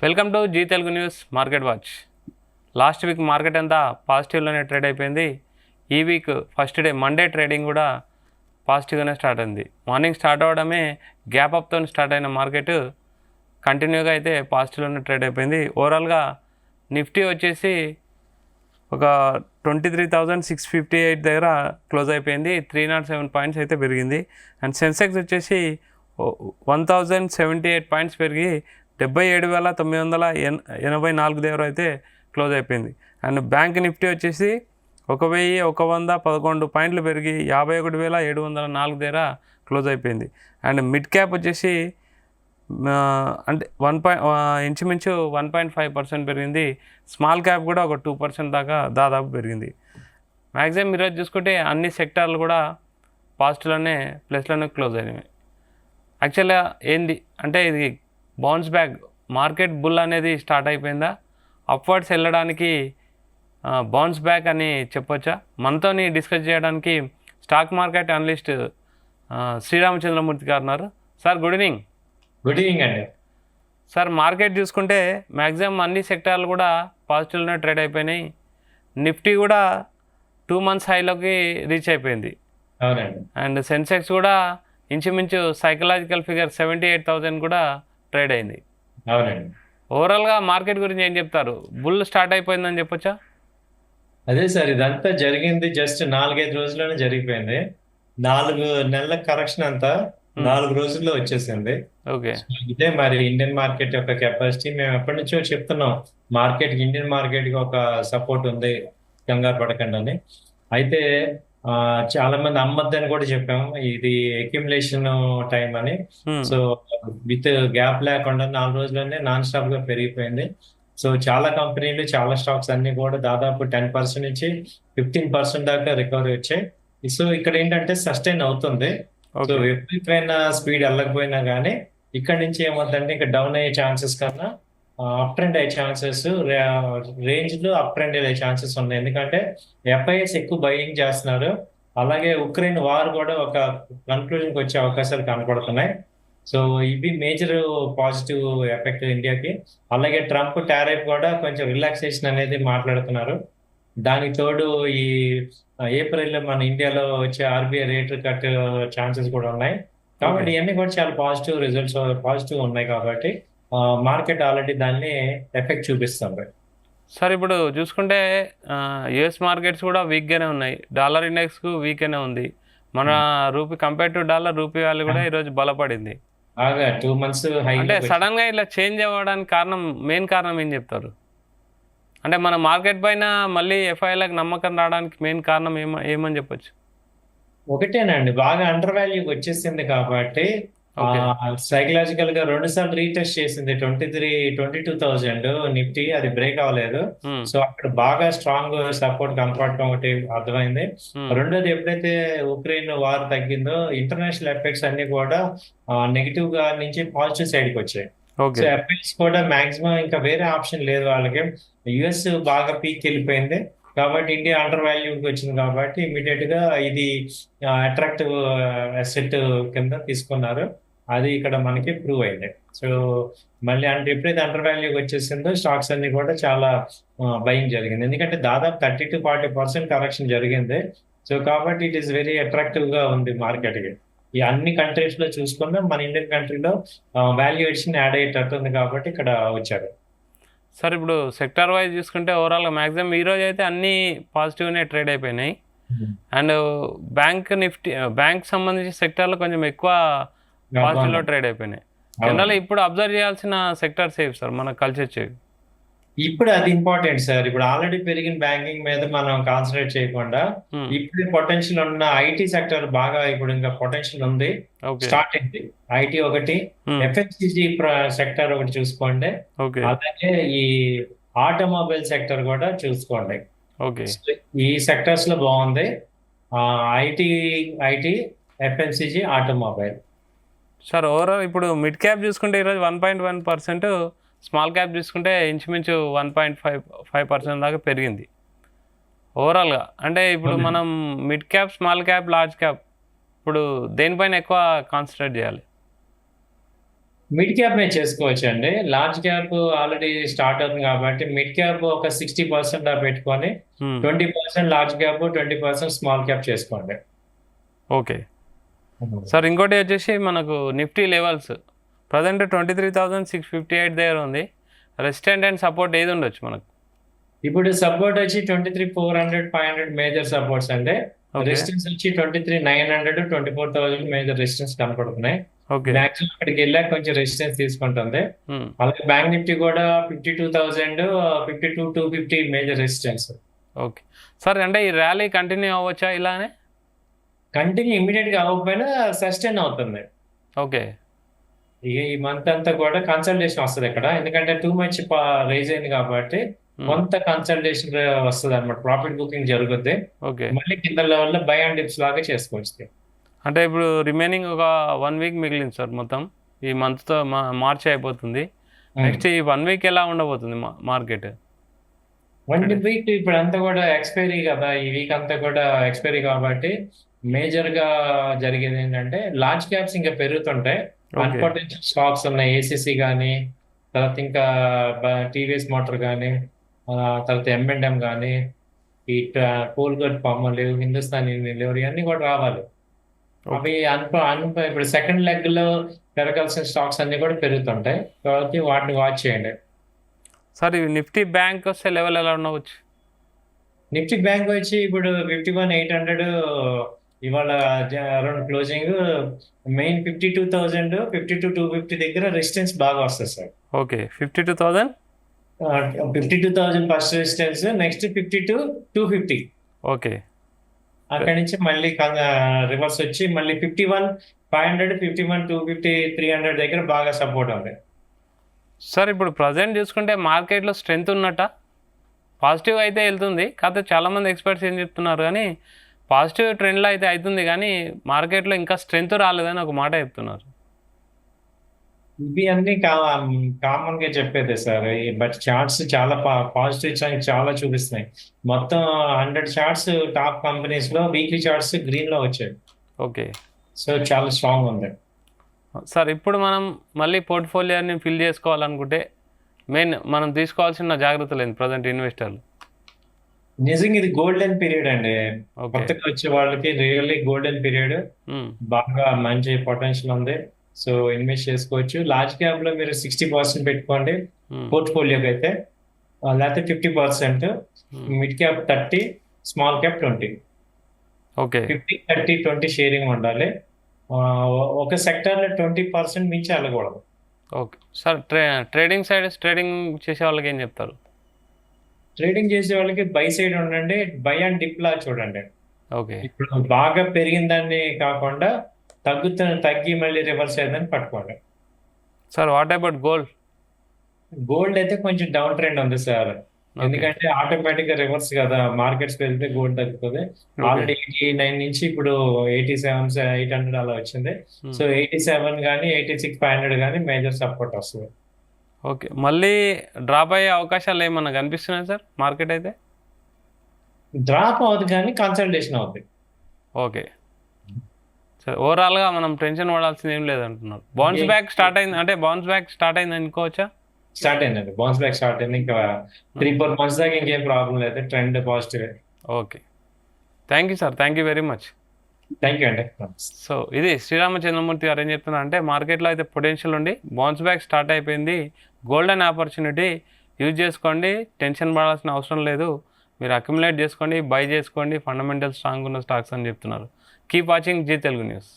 Welcome to Zee Telugu news market watch. Last week market అంతా పాజిటివ్లోనే trade అయిపోయింది. ఈ week first day Monday trading కూడా పాజిటివ్గానే స్టార్ట్ అయింది. మార్నింగ్ స్టార్ట్ అవ్వడమే గ్యాప్ అప్తో స్టార్ట్ అయిన మార్కెట్ కంటిన్యూగా అయితే పాజిటివ్లోనే ట్రేడ్ అయిపోయింది. ఓవరాల్గా నిఫ్టీ వచ్చేసి ఒక 23,658 దగ్గర క్లోజ్ అయిపోయింది. 307 పాయింట్స్ అయితే పెరిగింది. అండ్ సెన్సెక్స్ వచ్చేసి 1,078 పాయింట్స్ పెరిగి 77,984 దగ్గర అయితే క్లోజ్ అయిపోయింది. అండ్ బ్యాంక్ నిఫ్టీ వచ్చేసి 1,111 పాయింట్లు పెరిగి 51,704 దగ్గర క్లోజ్ అయిపోయింది. అండ్ మిడ్ క్యాప్ వచ్చేసి అంటే ఇంచుమించు 1.5% పెరిగింది. స్మాల్ క్యాప్ కూడా ఒక 2% దాకా దాదాపు పెరిగింది. మ్యాక్సిమం ఈరోజు చూసుకుంటే అన్ని సెక్టార్లు కూడా పాజిటివ్లోనే ప్లస్లోనే క్లోజ్ అయినాయి. యాక్చువల్గా ఏంది అంటే ఇది బౌన్స్ బ్యాక్ మార్కెట్ బుల్ అనేది స్టార్ట్ అయిపోయిందా, అప్వర్డ్స్ వెళ్ళడానికి బౌన్స్ బ్యాక్ అని చెప్పొచ్చా? మనతోని డిస్కస్ చేయడానికి స్టాక్ మార్కెట్ అనలిస్ట్ శ్రీరామచంద్రమూర్తి గారు ఉన్నారు. Sir good evening. Good evening అండి. సార్ మార్కెట్ చూసుకుంటే మ్యాక్సిమం అన్ని సెక్టార్లు కూడా పాజిటివ్లోనే ట్రేడ్ అయిపోయినాయి. నిఫ్టీ కూడా 2 months హైలోకి రీచ్ అయిపోయింది. అవునండి. అండ్ సెన్సెక్స్ కూడా ఇంచుమించు సైకలాజికల్ ఫిగర్ 78,000 కూడా ట్రేడ్ అయింది. అవునండి. ఓవరాల్గా మార్కెట్ గురించి ఏం చెప్తారు? బుల్ స్టార్ట్ అయిపోయిందని చెప్పొచ్చా? అదే సార్, ఇదంతా జరిగింది జస్ట్ 4-5 రోజుల్లోనే జరిగిపోయింది. 4 నెలల కరెక్షన్ అంతా 4 రోజుల్లో వచ్చేసింది. ఓకే, ఇదే మరి ఇండియన్ మార్కెట్ యొక్క కెపాసిటీ. మేము ఎప్పటి నుంచో చెప్తున్నాం, ఇండియన్ మార్కెట్ కి ఒక సపోర్ట్ ఉంది, కంగారు పడకండి అని. అయితే చాలా మంది అమ్మద్దని కూడా చెప్పాము, ఇది అక్యుములేషన్ టైం అని. సో విత్ గ్యాప్ లేకుండా 4 రోజుల్లోనే నాన్ స్టాప్ గా పెరిగిపోయింది. సో చాలా కంపెనీలు, చాలా స్టాక్స్ అన్ని కూడా దాదాపు 10% నుంచి 15% దాకా రికవరీ వచ్చాయి. సో ఇక్కడ ఏంటంటే సస్టైన్ అవుతుంది. సో ఎప్పుడైనా స్పీడ్ వెళ్ళకపోయినా కానీ ఇక్కడ నుంచి ఏమవుతుందంటే ఇంకా డౌన్ అయ్యే ఛాన్సెస్ కన్నా అప్ ట్రెండ్ అయ్యే ఛాన్సెస్, రేంజ్ లో అప్ ట్రెండ్ అయ్యే ఛాన్సెస్ ఉన్నాయి. ఎందుకంటే ఎఫ్ఐఎస్ ఎక్కువ బయింగ్ చేస్తున్నారు. అలాగే ఉక్రెయిన్ వార్ కూడా ఒక కన్క్లూజన్కి వచ్చే అవకాశాలు కనపడుతున్నాయి. సో ఇవి మేజర్ పాజిటివ్ ఎఫెక్ట్ ఇండియాకి. అలాగే ట్రంప్ టారిఫ్ కూడా కొంచెం రిలాక్సేషన్ అనేది మాట్లాడుతున్నారు. దానికి తోడు ఈ ఏప్రిల్ మన ఇండియాలో వచ్చే ఆర్బీఐ రేట్ కట్ ఛాన్సెస్ కూడా ఉన్నాయి. కాబట్టి ఇవన్నీ కూడా చాలా పాజిటివ్ రిజల్ట్స్, పాజిటివ్ ఉన్నాయి. కాబట్టి మార్కెట్ ఆల్రెడీ దాన్ని ఎఫెక్ట్ చూపిస్తుంది. సార్ ఇప్పుడు చూసుకుంటే యుఎస్ మార్కెట్స్ కూడా వీక్గానే ఉన్నాయి. డాలర్ ఇండెక్స్కు వీక్గానే ఉంది. మన rupee compare to dollar, rupee value కూడా ఈరోజు బలపడింది. 2 months హై. అంటే సడన్గా ఇలా చేంజ్ అవ్వడానికి మెయిన్ కారణం ఏం చెప్తారు? అంటే మన మార్కెట్ పైన మళ్ళీ ఎఫ్ఐలకు నమ్మకం రావడానికి మెయిన్ కారణం ఏమని చెప్పొచ్చు? ఒకటేనండి, బాగా అండర్ వాల్యూకి వచ్చేసింది. కాబట్టి సైకలాజికల్ గా 2 సార్లు రీటెస్ట్ చేసింది. 22,000 నిఫ్టీ, అది బ్రేక్ అవ్వలేదు. సో అక్కడ బాగా స్ట్రాంగ్ సపోర్ట్ కనపడటం ఒకటి అర్థమైంది. రెండోది, ఎప్పుడైతే ఉక్రెయిన్ వార్ తగ్గిందో ఇంటర్నేషనల్ ఎఫెక్ట్స్ అన్ని కూడా నెగిటివ్ గా నుంచి పాజిటివ్ సైడ్ కి వచ్చాయి. సో ఎఫ్ఐఎస్ కూడా మాక్సిమం ఇంకా వేరే ఆప్షన్ లేదు వాళ్ళకి. యుఎస్ బాగా పీక్ వెళ్ళిపోయింది కాబట్టి ఇండియా అండర్ వాల్యూకి వచ్చింది. కాబట్టి ఇమీడియట్ గా ఇది అట్రాక్టివ్ అసెట్ కింద తీసుకున్నారు. అది ఇక్కడ మనకి ప్రూవ్ అయింది. సో మళ్ళీ ఎప్పుడైతే అండర్ వాల్యూకి వచ్చేసిందో స్టాక్స్ అన్ని కూడా చాలా బయింగ్ జరిగింది. ఎందుకంటే దాదాపు 30-40% కరెక్షన్ జరిగింది. సో కాబట్టి ఇట్ ఈస్ వెరీ అట్రాక్టివ్ గా ఉంది మార్కెట్ కి. ఈ అన్ని కంట్రీస్ లో చూసుకున్నా మన ఇండియన్ కంట్రీలో వాల్యుయేషన్ యాడ్ అయ్యేటట్టు ఉంది కాబట్టి ఇక్కడ వచ్చారు. సార్ ఇప్పుడు సెక్టార్ వైజ్ చూసుకుంటే ఓవరాల్గా మ్యాక్సిమం ఈరోజు అయితే అన్నీ పాజిటివ్గానే ట్రేడ్ అయిపోయినాయి. అండ్ బ్యాంక్ సంబంధించిన సెక్టార్లో కొంచెం ఎక్కువ పాజిటివ్లో ట్రేడ్ అయిపోయినాయి. జనరల్గా ఇప్పుడు అబ్జర్వ్ చేయాల్సిన సెక్టార్ సేఫ్ సార్ మన కల్చర్ చేయి. ఇప్పుడు అది ఇంపార్టెంట్ సార్. ఇప్పుడు ఆల్రెడీ పెరిగిన బ్యాంకింగ్ మీద మనం కాన్సన్ట్రేట్ చేయకుండా ఇప్పుడు పొటెన్షియల్ ఉన్న ఐటీ సెక్టర్ బాగా ఇప్పుడు ఇంకా పొటెన్షియల్ ఉంది, స్టార్ట్ అయింది. ఐటీ ఒకటి, ఎఫ్ఎంసీజీ సెక్టర్ ఒకటి చూసుకోండి. అలాగే ఈ ఆటోమొబైల్ సెక్టర్ కూడా చూసుకోండి. ఈ సెక్టర్స్ లో బాగుంది. IT, FMCG, automobile. Sir overall ఇప్పుడు మిడ్ క్యాప్ చూసుకుంటే ఈరోజు 1.1%, స్మాల్ క్యాప్ చూసుకుంటే ఇంచుమించు 1.5% దాకా పెరిగింది ఓవరాల్గా. అంటే ఇప్పుడు మనం mid cap, small cap, large cap ఇప్పుడు దేనిపైన ఎక్కువ కాన్సన్ట్రేట్ చేయాలి? మిడ్ క్యాప్ మేము చేసుకోవచ్చు అండి. లార్జ్ క్యాప్ ఆల్రెడీ స్టార్ట్ అవుతుంది కాబట్టి మిడ్ క్యాప్ ఒక 60% పెట్టుకొని 20% లార్జ్ క్యాప్, 20% స్మాల్ క్యాప్ చేసుకోండి. ఓకే సార్, ఇంకోటి వచ్చేసి మనకు నిఫ్టీ లెవెల్స్ ప్రజెంట్ 23,658 దగ్గర ఉంది. రెసిస్టెంట్ అండ్ సపోర్ట్ ఏది ఉండొచ్చు మనకు? ఇప్పుడు సపోర్ట్ వచ్చి 23,400, 500 మేజర్ సపోర్ట్స్ అంటే ఓకే రెసిస్టెన్స్ వచ్చి 23,900, 24,000 మేజర్ రెసిస్టెన్స్ కనపడుతున్నాయి. ఓకే మాక్సిమం అక్కడికి వెళ్ళాక కొంచెం రెసిస్టెన్స్ తీసుకుంటుంది. అలాగే బ్యాంక్ నిఫ్టీ కూడా 52,000, 52,250 మేజర్ రెసిస్టెన్స్. ఓకే సార్, అంటే ఈ ర్యాలీ కంటిన్యూ అవ్వచ్చా ఇలానే? కంటిన్యూ ఇమీడియట్ గా అవ్వకపోయినా సస్టైన్ అవుతుంది. ఓకే ఈ మంత్ అంతా కూడా కన్సల్టేషన్ వస్తుంది ఇక్కడ, ఎందుకంటే టూ మచ్ రైజ్ అయింది కాబట్టి కొంత కన్సల్టేషన్ వస్తుంది అనమాట. ప్రాఫిట్ బుకింగ్ జరుగుద్ది. ఓకే మళ్ళీ కింద లెవెల్లో బై అండ్ డిప్స్ లాగా చేసుకోవచ్చు. అంటే ఇప్పుడు రిమైనింగ్ ఒక 1 వీక్ మిగిలింది సార్, మొత్తం ఈ మంత్తో మార్చి అయిపోతుంది. నెక్స్ట్ ఈ 1 వీక్ ఎలా ఉండబోతుంది మార్కెట్? 1 వీక్ ఇప్పుడు అంతా కూడా ఎక్స్పైరీ కదా, ఈ వీక్ అంతా కూడా ఎక్స్పైరీ కాబట్టి మేజర్ గా జరిగేది ఏంటంటే లార్జ్ క్యాప్స్ ఇంకా పెరుగుతుంటాయి. అన్పొటెన్షియల్ స్టాక్స్ ఉన్నాయి, ఏసీసీ కానీ, తర్వాత ఇంకా టీవీఎస్ మోటార్ కానీ, తర్వాత M&M కానీ, ఈ కోల్గేట్ పామాలివ్, హిందుస్థాన్ యూనిలివర్ ఇవన్నీ కూడా రావాలి. అవి ఇప్పుడు సెకండ్ లెగ్ లో పెరగాల్సిన స్టాక్స్ అన్ని కూడా పెరుగుతుంటాయి కాబట్టి వాటిని వాచ్ చేయండి. సార్, ఇవి నిఫ్టీ బ్యాంక్ వస్తే లెవెల్ ఎలా ఉండవచ్చు? నిఫ్టీ బ్యాంక్ వచ్చి ఇప్పుడు 51,800 ఇవాళ అరౌండ్ క్లోజింగ్. మెయిన్ 52,000, 52,250 దగ్గర రెసిస్టెన్స్ బాగా వస్తుంది sir. Okay 52,000, 52,000 first resistance, next 52,250. Okay అక్కడి నుంచి మళ్ళీ రివర్స్ వచ్చి మళ్ళీ 51,500, 51,250, 300 దగ్గర బాగా సపోర్ట్ ఉంది. సార్, ఇప్పుడు ప్రజెంట్ చూసుకుంటే మార్కెట్లో స్ట్రెంత్ ఉన్నట్ట, పాజిటివ్ అయితే వెళ్తుంది. కాకపోతే చాలామంది ఎక్స్పర్ట్స్ ఏం చెప్తున్నారు కానీ పాజిటివ్ ట్రెండ్లో అయితే అవుతుంది కానీ మార్కెట్లో ఇంకా స్ట్రెంత్ రాలేదని ఒక మాట చెప్తున్నారు. ఇవి అన్ని కామన్ గా చెప్పేదే సార్. బట్ చార్ట్స్ చాలా పాజిటివ్ చాలా చూపిస్తున్నాయి. మొత్తం 100 చార్ట్స్ టాప్ కంపెనీస్ లో వీక్లీ చార్ట్స్ గ్రీన్ లో వచ్చాయి. ఓకే సో చాలా స్ట్రాంగ్ ఉంది సార్. ఇప్పుడు మనం మళ్ళీ పోర్ట్ఫోలియోని ఫిల్ చేసుకోవాలనుకుంటే మెయిన్ మనం తీసుకోవాల్సిన జాగ్రత్తలు ఏంటి ప్రజెంట్ ఇన్వెస్టర్లు? నిజంగా ఇది గోల్డెన్ పీరియడ్ అండి. ఓకే కొత్తగా వచ్చే వాళ్ళకి రియల్లీ గోల్డెన్ పీరియడ్. బాగా మంచి పొటెన్షియల్ ఉంది. సో ఇన్వెస్ట్ చేసుకోవచ్చు. లార్జ్ క్యాప్ లో మీరు 60% పెట్టుకోండి పోర్ట్ఫోలియోకి అయితే, లేకపోతే 50%, mid cap 30, small cap 20. Okay 50, 30, 20 sharing ఉండాలి. ఒక సెక్టర్ లో 20% మించి వెళ్ళకూడదు. ఓకే సార్, ట్రేడింగ్ చేసే వాళ్ళకి ఏం చెప్తారు? ట్రేడింగ్ చేసే వాళ్ళకి బై సైడ్ ఉండండి, బై అండ్ డిప్ లా చూడండి. ఓకే ఇప్పుడు బాగా పెరిగిన దాన్ని కాకుండా తగ్గి మళ్ళీ రివర్స్ అయ్యేదని పట్టుకోండి. Sir, what about gold? Gold అయితే కొంచెం డౌన్ ట్రెండ్ ఉంది సార్. ఎందుకంటే ఆటోమేటిక్ గా రివర్స్ కదా, మార్కెట్స్ పెరిగితే గోల్డ్ తగ్గుతుంది. ఆల్రెడీ 89 నుంచి ఇప్పుడు 87, 800 అలా వచ్చింది. సో 87 కానీ 86,500 కానీ మేజర్ సపోర్ట్ వస్తుంది. ఓకే, మళ్ళీ డ్రాప్ అయ్యే అవకాశాలు ఏమన్నా కనిపిస్తున్నాయి సార్ మార్కెట్ అయితే? డ్రాప్ అవుతుంది కానీ కన్సల్టేషన్ అవుతుంది. ఓకే సార్, ఓవరాల్గా మనం టెన్షన్ పడాల్సింది ఏం లేదంటున్నారు. బౌన్స్ బ్యాక్ స్టార్ట్ అయింది అనుకోవచ్చా? స్టార్ట్ అయిందండి, బౌన్స్ బ్యాక్ స్టార్ట్ అయింది. ఇంకా 3-4 months దాకా ఇంకేం ప్రాబ్లం లేదు, trend positive. Okay, thank you sir, thank you very much. Thank you అండి. సో ఇది శ్రీరామచంద్రమూర్తి గారు ఏం చెప్తున్నారు అంటే మార్కెట్లో అయితే పొటెన్షియల్ ఉండి బౌన్స్ బ్యాక్ స్టార్ట్ అయిపోయింది, గోల్డెన్ ఆపర్చునిటీ యూజ్ చేసుకోండి, టెన్షన్ పడాల్సిన అవసరం లేదు, మీరు అక్యుములేట్ చేసుకోండి, బై చేసుకోండి, ఫండమెంటల్ స్ట్రాంగ్ ఉన్న స్టాక్స్ అని చెప్తున్నారు. Keep watching Zee Telugu news.